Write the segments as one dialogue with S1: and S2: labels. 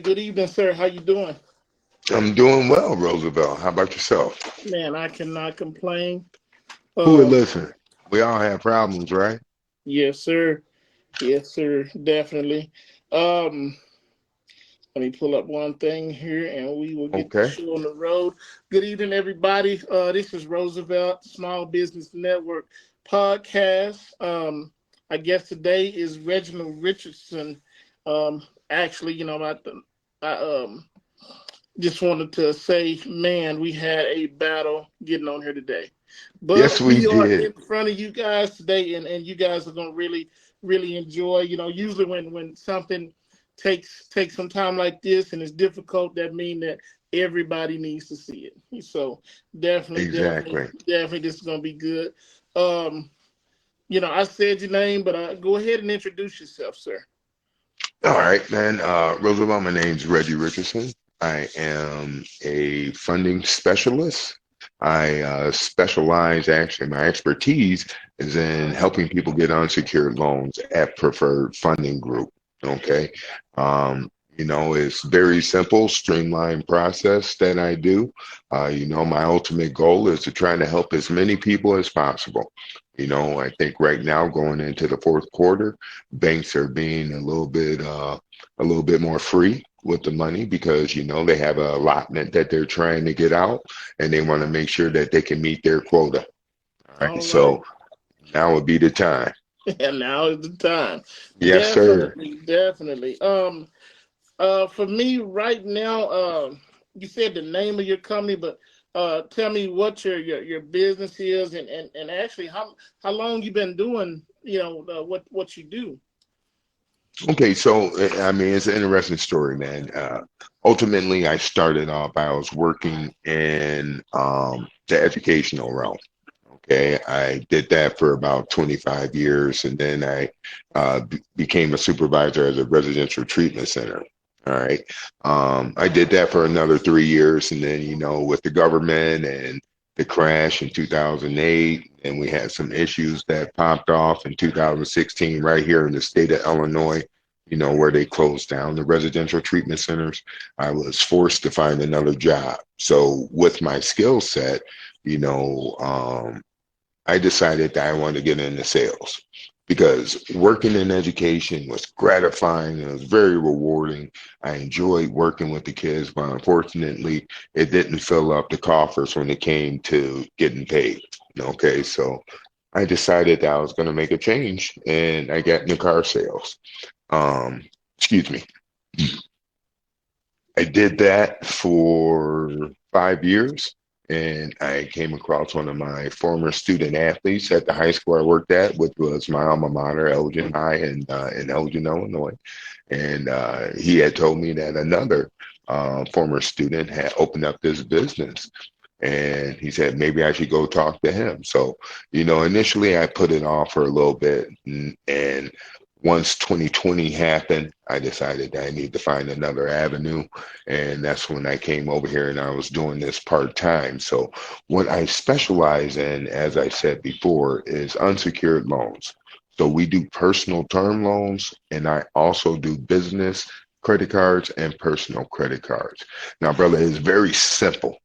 S1: Good evening, sir. How you doing?
S2: I'm doing well, Roosevelt. How about yourself?
S1: Man, I cannot complain.
S2: Who would
S1: Um,
S2: listen? We all have problems, right?
S1: yes, sir. Yes, sir. Definitely. Um, Let me pull up one thing here, and we will get the
S2: Okay.
S1: show on the road. Good evening, everybody. This is Roosevelt Small Business Network podcast. I guess today is Reginald Richardson. Actually, I just wanted to say, man, we had a battle getting on here today.
S2: Yes,
S1: But
S2: we
S1: we are
S2: did.
S1: in front of you guys today, and you guys are gonna really enjoy. Usually when something takes some time like this and it's difficult, that means that everybody needs to see it. So
S2: Exactly.
S1: definitely, this is gonna be good. Um, I said your name, but go ahead and introduce yourself, sir.
S2: All right, man. Roosevelt, my name's Reggie Richardson. I am a funding specialist. I specialize, actually, my expertise is in helping people get unsecured loans at Preferred Funding Group. Okay. It's very simple, streamlined process that I do. My ultimate goal is to try to help as many people as possible. I think right now going into the fourth quarter, banks are being a little bit more free with the money because they have a allotment that they're trying to get out and they want to make sure that they can meet their quota. All right,
S1: All right.
S2: so now would be the time.
S1: And now is the time.
S2: Yes, sir.
S1: Definitely. For me right now, you said the name of your company, but tell me what your business is, and actually how long you been doing, what you do.
S2: Okay, so I mean, it's an interesting story, man. Ultimately, I started off. I was working in the educational realm. Okay, I did that for about 25 years, and then I became a supervisor at a residential treatment center. All right, I did that for another 3 years, and then with the government and the crash in 2008, and we had some issues that popped off in 2016 right here in the state of Illinois. Where they closed down the residential treatment centers. I was forced to find another job. So with my skill set, you know, um, I decided that I wanted to get into sales because working in education was gratifying and it was very rewarding. I enjoyed working with the kids, but unfortunately, it didn't fill up the coffers when it came to getting paid. Okay, so I decided that I was going to make a change and I got into car sales. Um, excuse me. I did that for 5 years, and I came across one of my former student athletes at the high school I worked at, which was my alma mater, Elgin High, in Elgin, Illinois. And he had told me that another former student had opened up this business. And he said maybe I should go talk to him. So, initially I put it off for a little bit, and once 2020 happened, I decided that I need to find another avenue. And that's when I came over here and I was doing this part time. So, what I specialize in, as I said before, is unsecured loans. So, we do personal term loans, and I also do business credit cards and personal credit cards. Now, brother, it's very simple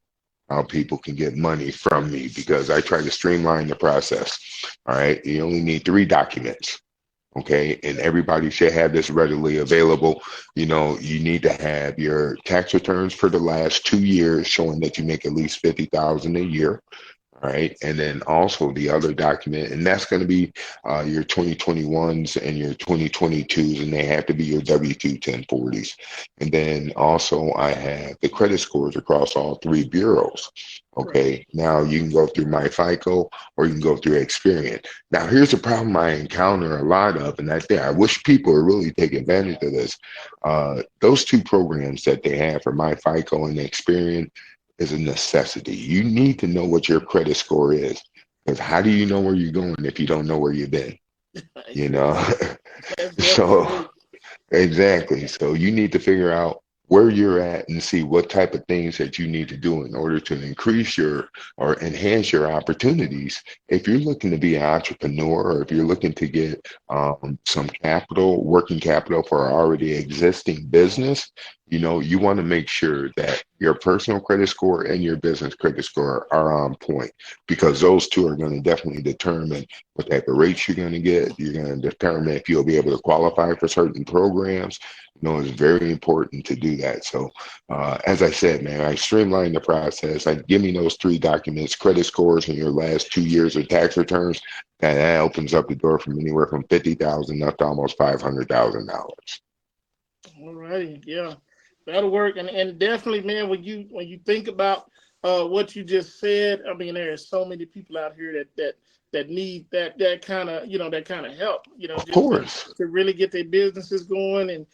S2: how people can get money from me because I try to streamline the process. All right. You only need three documents. Okay, and everybody should have this readily available. You need to have your tax returns for the last 2 years showing that you make at least 50,000 a year. All right, and then also the other document, and that's going to be your 2021s and your 2022s, and they have to be your W-2 1040s. And then also I have the credit scores across all three bureaus.
S1: Right.
S2: Okay, now you can go through my FICO or you can go through Experian. Now here's a problem I encounter a lot of, and I wish people would really take advantage of this. Those two programs that they have for my FICO and Experian is a necessity. You need to know what your credit score is. Because how do you know where you're going if you don't know where you've been? You know?
S1: That's definitely
S2: So
S1: true.
S2: exactly. So you need to figure out where you're at and see what type of things that you need to do in order to increase your or enhance your opportunities. If you're looking to be an entrepreneur or if you're looking to get some capital, working capital for an already existing business, You want to make sure that your personal credit score and your business credit score are on point, because those two are going to definitely determine what type of rates you're going to get. You're going to determine if you'll be able to qualify for certain programs. It's very important to do that. So, as I said, man, I streamlined the process. I give me those three documents, credit scores, and your last 2 years of tax returns. And that opens up the door from anywhere from 50,000 up to almost $500,000.
S1: All righty, yeah, that'll work. And definitely, man, when you think about what you just said, I mean, there are so many people out here that need that kind of that kind of help,
S2: Of
S1: just to
S2: course,
S1: really get their businesses going. And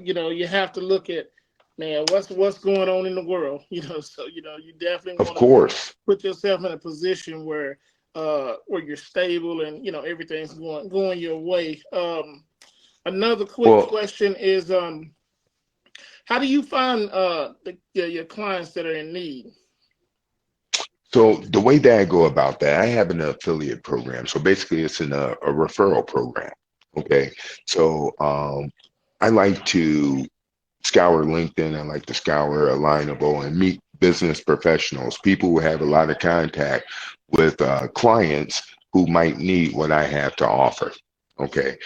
S1: you have to look at, man, what's going on in the world, so you definitely
S2: of
S1: want to
S2: course.
S1: put yourself in a position where you're stable and everything's going your way. Another quick
S2: Well,
S1: question is, how do you find your clients that are in need?
S2: so the way that I go about that, I have an affiliate program. So basically, it's a referral program. Okay. So I like to scour LinkedIn. I like to scour Alignable and meet business professionals, people who have a lot of contact with clients who might need what I have to offer. Okay.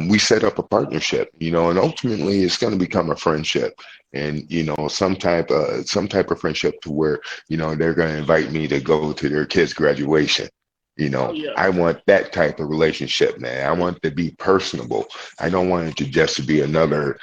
S2: We set up a partnership, and ultimately it's going to become a friendship, and some type of friendship to where they're going to invite me to go to their kid's graduation.
S1: Oh yeah,
S2: I want that type of relationship, man. I want it to be personable. I don't want it to just be another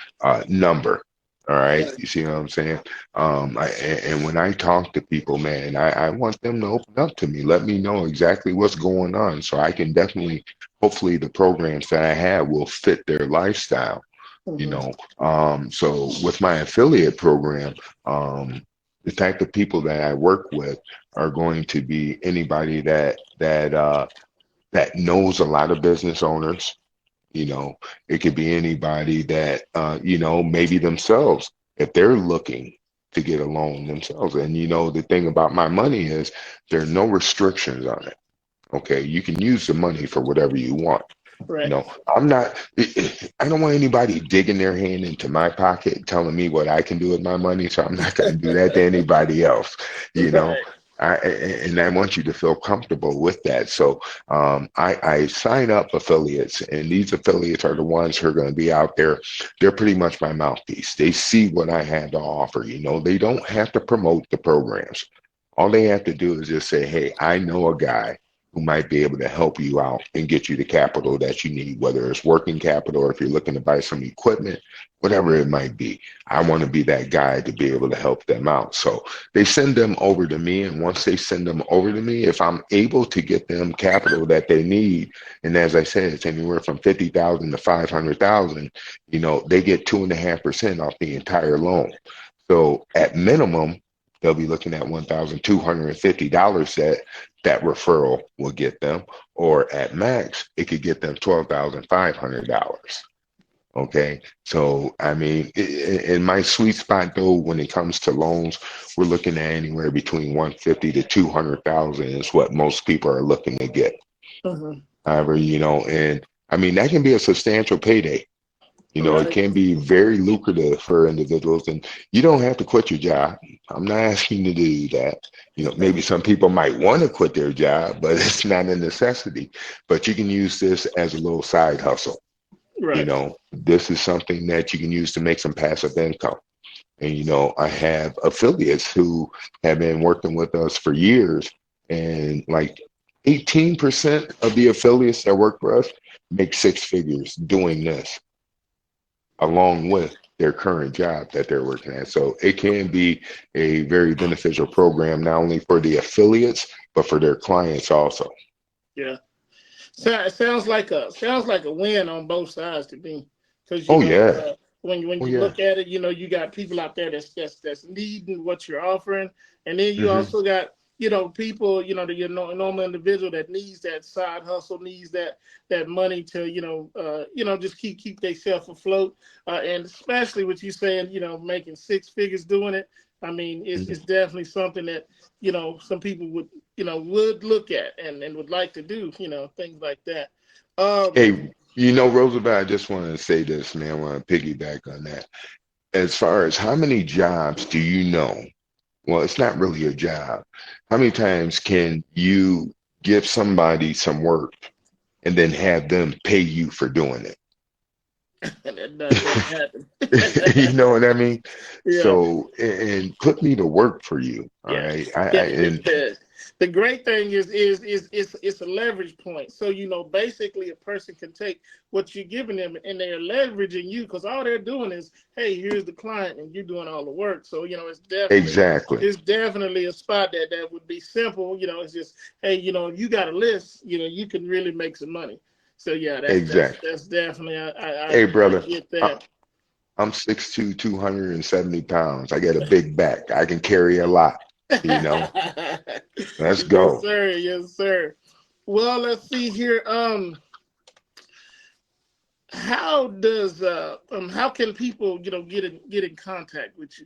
S2: number. All right,
S1: right,
S2: you see what I'm saying? And when I talk to people, man, I want them to open up to me, let me know exactly what's going on, so I can definitely, hopefully, the programs that I have will fit their lifestyle.
S1: hmm,
S2: So with my affiliate program, the type of people that I work with are going to be anybody that knows a lot of business owners. you know, it could be anybody that, maybe themselves, if they're looking to get a loan themselves. And, the thing about my money is there are no restrictions on it. Okay. You can use the money for whatever you want.
S1: right,
S2: I'm not, I don't want anybody digging their hand into my pocket and telling me what I can do with my money. So I'm not going to do that to anybody else, you know.
S1: right,
S2: And I want you to feel comfortable with that. So I sign up affiliates, and these affiliates are the ones who are going to be out there. They're pretty much my mouthpiece. They see what I have to offer. They don't have to promote the programs. All they have to do is just say, hey, I know a guy who might be able to help you out and get you the capital that you need, whether it's working capital or if you're looking to buy some equipment, whatever it might be. I want to be that guy to be able to help them out. So they send them over to me. And once they send them over to me, if I'm able to get them capital that they need, and as I said, it's anywhere from 50,000 to 500,000, they get 2.5% off the entire loan. So at minimum, they'll be looking at $1,250 that referral will get them, or at max, it could get them $12,500. Okay, so I mean, in my sweet spot though, when it comes to loans, we're looking at anywhere between 150 to 200,000 is what most people are looking to get.
S1: hmm,
S2: However, and I mean that can be a substantial payday. It
S1: right,
S2: can be very lucrative for individuals, and you don't have to quit your job. I'm not asking you to do that. Maybe some people might want to quit their job, but it's not a necessity. But you can use this as a little side hustle.
S1: right.
S2: This is something that you can use to make some passive income. And, I have affiliates who have been working with us for years, and like 18% of the affiliates that work for us make six figures doing this along with their current job that they're working at. So it can be a very beneficial program, not only for the affiliates, but for their clients also.
S1: Yeah. So it sounds like a win on both sides to me, because
S2: Oh, yeah.
S1: when
S2: Oh,
S1: you
S2: yeah.
S1: look at it, you got people out there that's needing what you're offering, and then you
S2: Hmm.
S1: also got people, the normal individual that needs that side hustle, needs that money to just keep themselves afloat, and especially with you saying making six figures doing it. I mean, it's definitely something that some people would look at and would like to do, things like that. Um,
S2: Hey, Roosevelt, I just want to say this, man. I want to piggyback on that. as far as how many jobs do you know? Well, it's not really a job. How many times can you give somebody some work and then have them pay you for doing
S1: That doesn't
S2: it? You
S1: happen.
S2: know what I mean?
S1: Yeah.
S2: So, and put me to work for you. All
S1: Yeah.
S2: right.
S1: Yeah.
S2: And
S1: The great thing is it's a leverage point. So basically a person can take what you're giving them and they're leveraging you because all they're doing is, hey, here's the client and you're doing all the work. So
S2: exactly,
S1: it's definitely a spot that would be simple. It's just, hey, if you got a list, you can really make some money. So yeah,
S2: exactly.
S1: that's definitely
S2: Hey,
S1: I
S2: brother,
S1: get
S2: I,
S1: that.
S2: I'm 6'2", 270 pounds. I got a big back. I can carry a lot. You know, let's
S1: Yes,
S2: go.
S1: sir. Yes, sir. Well, let's see here. How can people get in contact with you?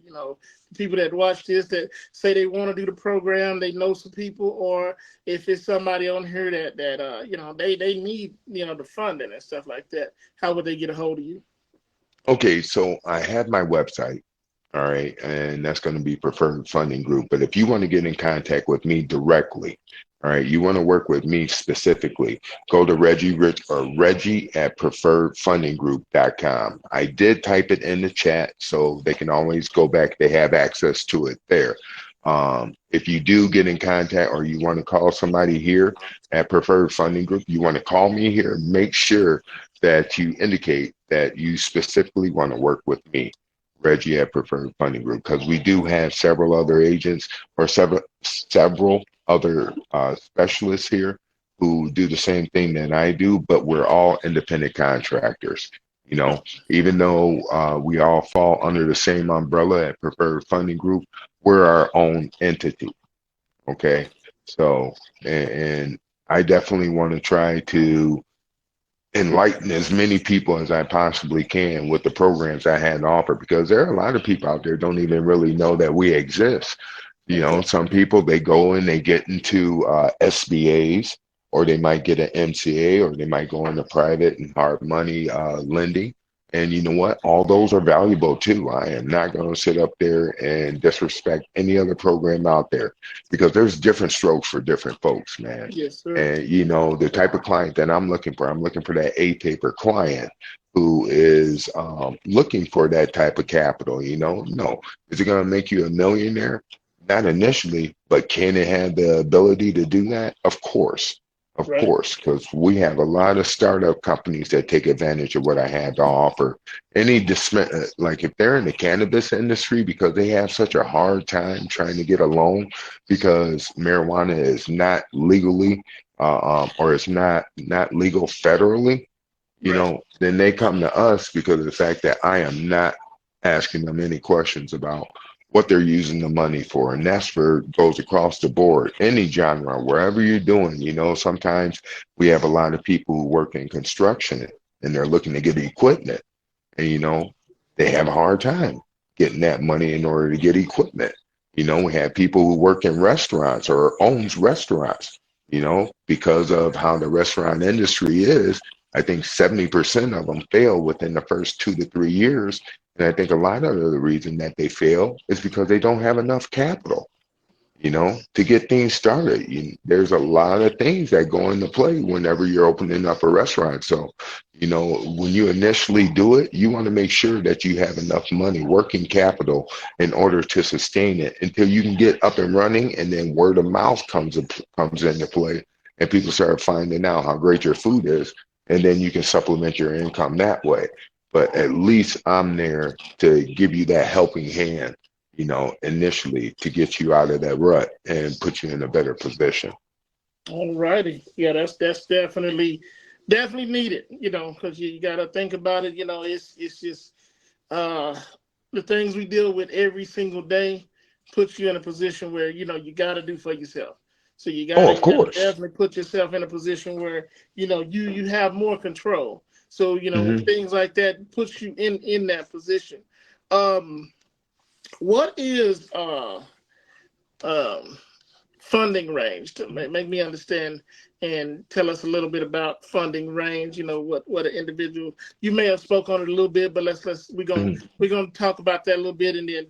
S1: People that watch this that say they want to do the program, they know some people, or if it's somebody on here that they need the funding and stuff like that. How would they get a hold of you?
S2: Okay, so I have my website. All right, and that's going to be Preferred Funding Group. But if you want to get in contact with me directly, all right, you want to work with me specifically, go to Reggie at preferredfundinggroup.com. I did type it in the chat, so they can always go back. They have access to it there. If you do get in contact or you want to call somebody here at Preferred Funding Group, you want to call me here, make sure that you indicate that you specifically want to work with me, Reggie at Preferred Funding Group, because we do have several other agents or several other specialists here who do the same thing that I do, but we're all independent contractors. You know, even though we all fall under the same umbrella at Preferred Funding Group, we're our own entity. Okay, so and I definitely want to try to enlighten as many people as I possibly can with the programs I had to offer because there are a lot of people out there don't even really know that we exist. You know,
S1: Okay.
S2: some people they go and they get into SBAs or they might get an MCA or they might go into private and hard money lending. And you know what? All those are valuable too. I am not going to sit up there and disrespect any other program out there because there's different strokes for different folks, man.
S1: Yes, sir.
S2: And you know, the type of client that I'm looking for that A paper client who is looking for that type of capital. You know, no, is it going to make you a millionaire? Not initially, but can it have the ability to do that? Of
S1: Right.
S2: course, because we have a lot of startup companies that take advantage of what I have to offer. Like if they're in the cannabis industry because they have such a hard time trying to get a loan because marijuana is not legally or it's not legal federally, you
S1: Right.
S2: know, then they come to us because of the fact that I am not asking them any questions about what they're using the money for. And that's for goes across the board, any genre, wherever you're doing. You know, sometimes we have a lot of people who work in construction and they're looking to get equipment. And, you know, they have a hard time getting that money in order to get equipment. You know, we have people who work in restaurants or owns restaurants, you know, because of how the restaurant industry is. I think 70% of them fail within the first 2 to 3 years. And I think a lot of the reason that they fail is because they don't have enough capital, you know, to get things started. There's a lot of things that go into play whenever you're opening up a restaurant. So, you know, when you initially do it, you want to make sure that you have enough money, working capital, in order to sustain it until you can get up and running, and then word of mouth comes into play, and people start finding out how great your food is, and then you can supplement your income that way. But at least I'm there to give you that helping hand, you know, initially to get you out of that rut and put you in a better position.
S1: All righty. Yeah, that's definitely needed. Because you got to think about it. It's just uh, the things we deal with every single day puts you in a position where you got to do for yourself. So you got
S2: Oh,
S1: to
S2: of
S1: you got to
S2: course.
S1: definitely put yourself in a position where you have more control. So
S2: Hmm.
S1: things like that puts you in that position. Um, what is um funding range to make me understand and tell us a little bit about funding range. You know what an individual, you may have spoke on it a little bit, but let's we're gonna talk about that a little bit and then